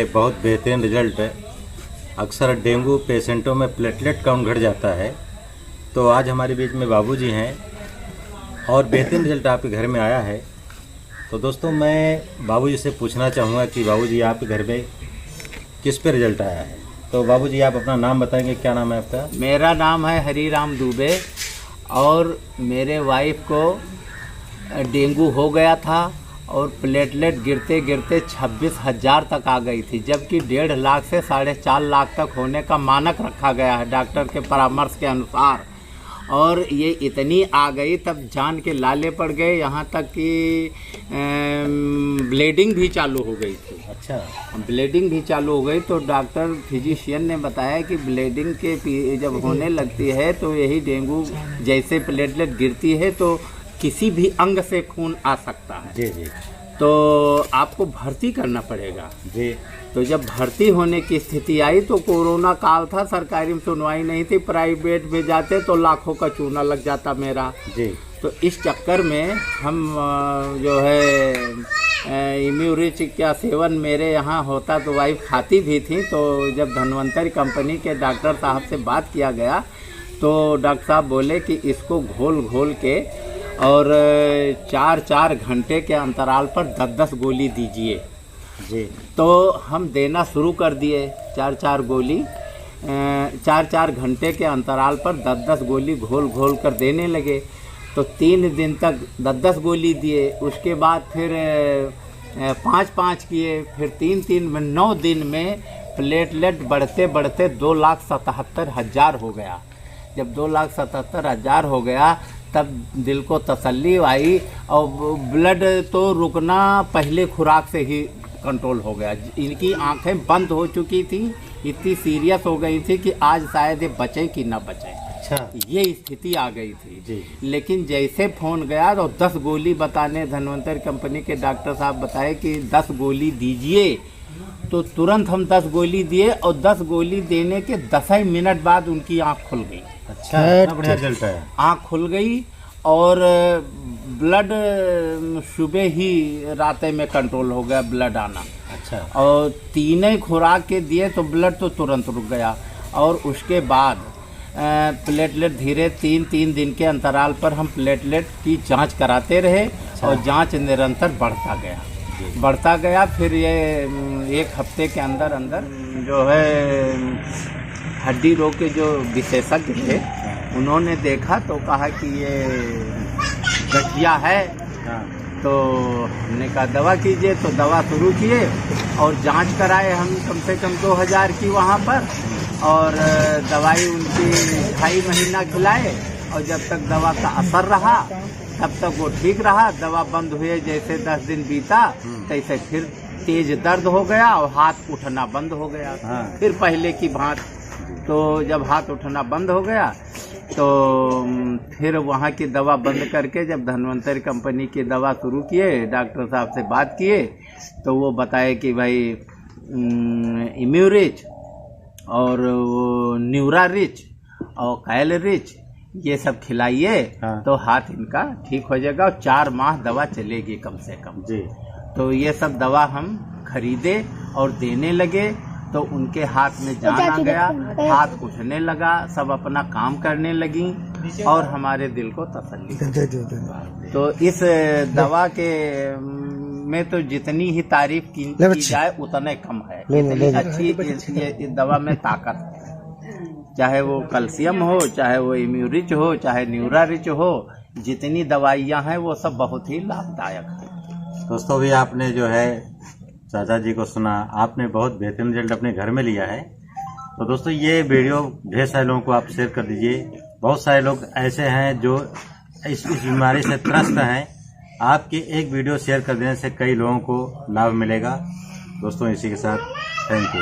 बहुत बेहतरीन रिजल्ट है। अक्सर डेंगू पेशेंटों में प्लेटलेट काउंट घट जाता है, तो आज हमारे बीच में बाबूजी हैं और बेहतरीन रिजल्ट आपके घर में आया है। तो दोस्तों, मैं बाबूजी से पूछना चाहूँगा कि बाबूजी आपके घर में किस पे रिजल्ट आया है। तो बाबूजी आप अपना नाम बताएंगे, क्या नाम है आपका? मेरा नाम है हरीराम दुबे और मेरे वाइफ को डेंगू हो गया था और प्लेटलेट गिरते गिरते 26,000 तक आ गई थी, जबकि 1.5 लाख से 4.5 लाख तक होने का मानक रखा गया है डॉक्टर के परामर्श के अनुसार। और ये इतनी आ गई तब जान के लाले पड़ गए, यहाँ तक कि ब्लीडिंग भी चालू हो गई थी। अच्छा, ब्लीडिंग भी चालू हो गई तो डॉक्टर फिजिशियन ने बताया कि ब्लीडिंग के जब होने लगती है तो यही डेंगू, जैसे प्लेटलेट गिरती है तो किसी भी अंग से खून आ सकता है। जी जी। तो आपको भर्ती करना पड़ेगा जी। तो जब भर्ती होने की स्थिति आई तो कोरोना काल था, सरकारी में सुनवाई नहीं थी, प्राइवेट में जाते तो लाखों का चूना लग जाता मेरा। जी। तो इस चक्कर में हम जो है इम्यूरिच का सेवन मेरे यहाँ होता तो वाइफ खाती भी थी। तो जब धन्वंतरी कंपनी के डॉक्टर साहब से बात किया गया तो डॉक्टर साहब बोले कि इसको घोल घोल के और 4-4 घंटे के अंतराल पर 10-10 गोली दीजिए। जी। तो हम देना शुरू कर दिए 4-4 गोली, 4-4 घंटे के अंतराल पर 10-10 गोली घोल घोल कर देने लगे। तो 3 दिन तक 10-10 गोली दिए, उसके बाद फिर 5-5 किए, फिर 3-3 में 9 दिन में प्लेटलेट बढ़ते बढ़ते 2,77,000 हो गया। जब 2,77,000 हो गया तब दिल को तसल्ली आई और ब्लड तो रुकना पहले खुराक से ही कंट्रोल हो गया। इनकी आंखें बंद हो चुकी थी, इतनी सीरियस हो गई थी कि आज शायद ये बचे कि ना बचे। अच्छा, ये स्थिति आ गई थी जी। लेकिन जैसे फ़ोन गया तो 10 गोली बताने धन्वंतरी कंपनी के डॉक्टर साहब बताए कि 10 गोली दीजिए, तो तुरंत हम 10 गोली दिए और 10 गोली देने के 10 ही मिनट बाद उनकी आँख खुल गई। अच्छा, इतना बढ़िया रिजल्ट है। आँख खुल गई और ब्लड सुबह ही रातें में कंट्रोल हो गया ब्लड आना। अच्छा। और 3 खुराक के दिए तो ब्लड तो तुरंत रुक गया। और उसके बाद प्लेटलेट धीरे 3-3 दिन के अंतराल पर हम प्लेटलेट की जांच कराते रहे। अच्छा। और जांच निरंतर बढ़ता गया। फिर ये 1 हफ्ते के अंदर अंदर जो है हड्डी रोग के जो विशेषज्ञ थे उन्होंने देखा तो कहा कि ये गठिया है। तो हमने कहा दवा कीजिए, तो दवा शुरू किए और जांच कराए हम कम से कम 2,000 की वहाँ पर। और दवाई उनकी 2.5 महीना खिलाए और जब तक दवा का असर रहा तब तक वो ठीक रहा। दवा बंद हुए जैसे 10 दिन बीता तैसे फिर तेज दर्द हो गया और हाथ उठना बंद हो गया। फिर पहले की भांति। तो जब हाथ उठना बंद हो गया तो फिर वहाँ की दवा बंद करके जब धन्वंतरी कंपनी की दवा शुरू किए, डॉक्टर साहब से बात किए तो वो बताए कि भाई इम्यूरिच और न्यूरा रिच और कायल रिच ये सब खिलाइए। हाँ। तो हाथ इनका ठीक हो जाएगा और 4 माह दवा चलेगी कम से कम। जी। तो ये सब दवा हम खरीदे और देने लगे तो उनके हाथ में जान आ गया, हाथ उठने लगा, सब अपना काम करने लगी और हमारे दिल को तसल्ली। तो इस दवा के में तो जितनी ही तारीफ की जाए उतना कम है। इतनी अच्छी इस दवा में ताकत है, चाहे वो कैल्शियम हो, चाहे वो इम्यूरिच हो, चाहे न्यूरा रिच हो, जितनी दवाइयाँ हैं वो सब बहुत ही लाभदायक है। दोस्तों, भी आपने जो है चाचा जी को सुना, आपने बहुत बेहतरीन रिजल्ट अपने घर में लिया है। तो दोस्तों, ये वीडियो ढेर सारे लोगों को आप शेयर कर दीजिए। बहुत सारे लोग ऐसे हैं जो इस बीमारी से त्रस्त हैं। आपके एक वीडियो शेयर कर देने से कई लोगों को लाभ मिलेगा। दोस्तों, इसी के साथ थैंक यू।